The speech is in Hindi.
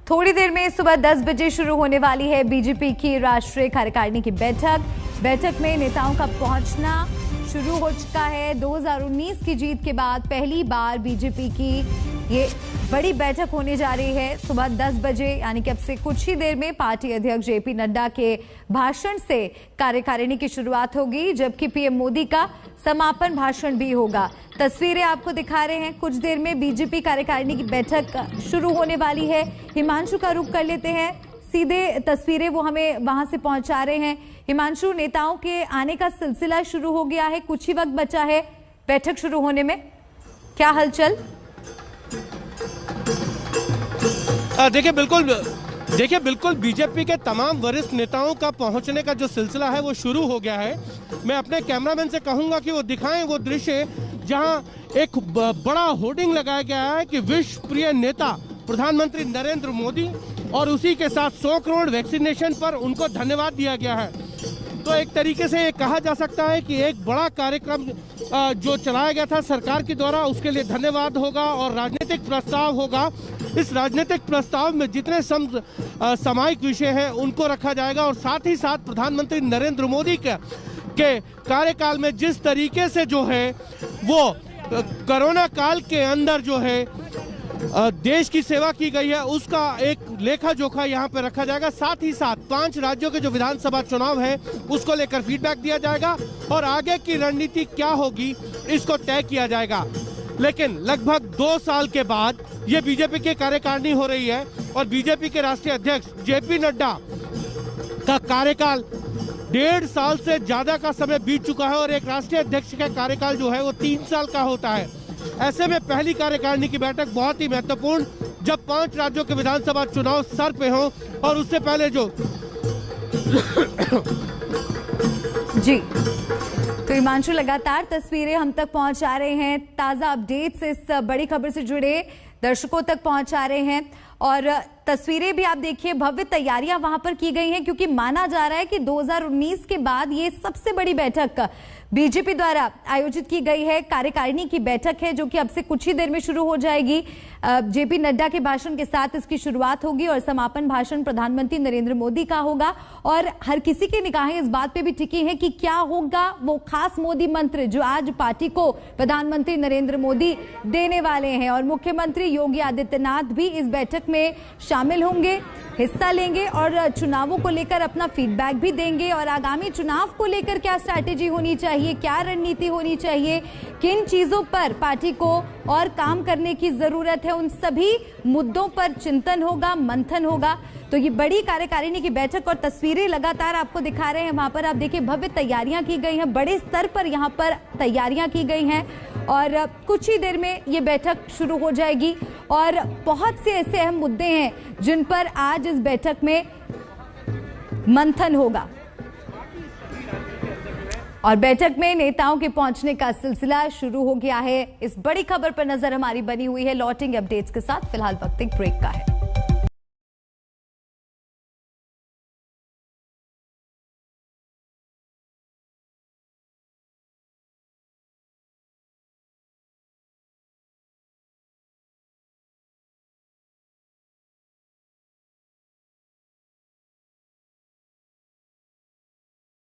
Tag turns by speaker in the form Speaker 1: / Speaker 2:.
Speaker 1: थोड़ी देर में सुबह 10 बजे शुरू होने वाली है बीजेपी की राष्ट्रीय कार्यकारिणी की बैठक में नेताओं का पहुंचना शुरू हो चुका है। 2019 की जीत के बाद पहली बार बीजेपी की ये बड़ी बैठक होने जा रही है। सुबह 10 बजे यानी कि अब से कुछ ही देर में पार्टी अध्यक्ष जेपी नड्डा के भाषण से कार्यकारिणी की शुरुआत होगी, जबकि पीएम मोदी का समापन भाषण भी होगा। तस्वीरें आपको दिखा रहे हैं। कुछ देर में बीजेपी कार्यकारिणी की बैठक शुरू होने वाली है। हिमांशु का रुख कर लेते हैं, सीधे तस्वीरें वो हमें वहां से पहुंचा रहे हैं। हिमांशु, नेताओं के आने का सिलसिला शुरू हो गया है, कुछ ही वक्त बचा है बैठक शुरू होने में, क्या हलचल?
Speaker 2: देखिए बिल्कुल बीजेपी के तमाम वरिष्ठ नेताओं का पहुंचने का जो सिलसिला है वो शुरू हो गया है। मैं अपने कैमरामैन से कहूंगा कि वो दिखाएं वो दृश्य जहां एक बड़ा होर्डिंग लगाया गया है कि विश्व प्रिय नेता प्रधानमंत्री नरेंद्र मोदी, और उसी के साथ 100 करोड़ वैक्सीनेशन पर उनको धन्यवाद दिया गया है। तो एक तरीके से ये कहा जा सकता है कि एक बड़ा कार्यक्रम जो चलाया गया था सरकार के द्वारा, उसके लिए धन्यवाद होगा और राजनीतिक प्रस्ताव होगा। इस राजनीतिक प्रस्ताव में जितने सामायिक विषय हैं उनको रखा जाएगा, और साथ ही साथ प्रधानमंत्री नरेंद्र मोदी के कार्यकाल में जिस तरीके से जो है वो कोरोना काल के अंदर जो है देश की सेवा की गई है उसका एक लेखा जोखा यहाँ पे रखा जाएगा। साथ ही साथ 5 राज्यों के जो विधानसभा चुनाव है उसको लेकर फीडबैक दिया जाएगा और आगे की रणनीति क्या होगी इसको तय किया जाएगा। लेकिन लगभग 2 साल के बाद ये बीजेपी की कार्यकारिणी हो रही है और बीजेपी के राष्ट्रीय अध्यक्ष जेपी नड्डा का कार्यकाल 1.5 साल से ज्यादा का समय बीत चुका है और एक राष्ट्रीय अध्यक्ष का कार्यकाल जो है वो 3 साल का होता है। ऐसे में पहली कार्यकारिणी की बैठक बहुत ही महत्वपूर्ण, जब 5 राज्यों के विधानसभा चुनाव सर पे हो और उससे पहले जो
Speaker 1: जी। तो हिमांशु लगातार तस्वीरें हम तक पहुंचा रहे हैं, ताजा अपडेट्स इस बड़ी खबर से जुड़े दर्शकों तक पहुंचा रहे हैं। और तस्वीरें भी आप देखिए, भव्य तैयारियां वहां पर की गई हैं, क्योंकि माना जा रहा है कि 2019 के बाद ये सबसे बड़ी बैठक बीजेपी द्वारा आयोजित की गई है। कार्यकारिणी की बैठक है जो कि अब से कुछ ही देर में शुरू हो जाएगी। जेपी नड्डा के भाषण के साथ इसकी शुरुआत होगी और समापन भाषण प्रधानमंत्री नरेंद्र मोदी का होगा। और हर किसी की निगाहें इस बात पे भी टिकी हैं कि क्या होगा वो खास मोदी मंत्र जो आज पार्टी को प्रधानमंत्री नरेंद्र मोदी देने वाले हैं। और मुख्यमंत्री योगी आदित्यनाथ भी इस बैठक में शामिल होंगे, हिस्सा लेंगे और चुनावों को लेकर अपना फीडबैक भी देंगे। और आगामी चुनाव को लेकर क्या स्ट्रैटेजी होनी चाहिए, क्या रणनीति होनी चाहिए, किन चीजों पर पार्टी को और काम करने की जरूरत है, उन सभी मुद्दों पर चिंतन होगा, मंथन होगा। तो ये बड़ी कार्यकारिणी की बैठक और तस्वीरें लगातार आपको दिखा रहे हैं। वहां पर आप देखिए भव्य तैयारियां की गई हैं, बड़े स्तर पर यहाँ पर तैयारियां की गई हैं और कुछ ही देर में ये बैठक शुरू हो जाएगी। और बहुत से ऐसे अहम मुद्दे हैं जिन पर आज इस बैठक में मंथन होगा। और बैठक में नेताओं के पहुंचने का सिलसिला शुरू हो गया है। इस बड़ी खबर पर नजर हमारी बनी हुई है। लौटेंगे अपडेट्स के साथ, फिलहाल वक्त एक ब्रेक का है।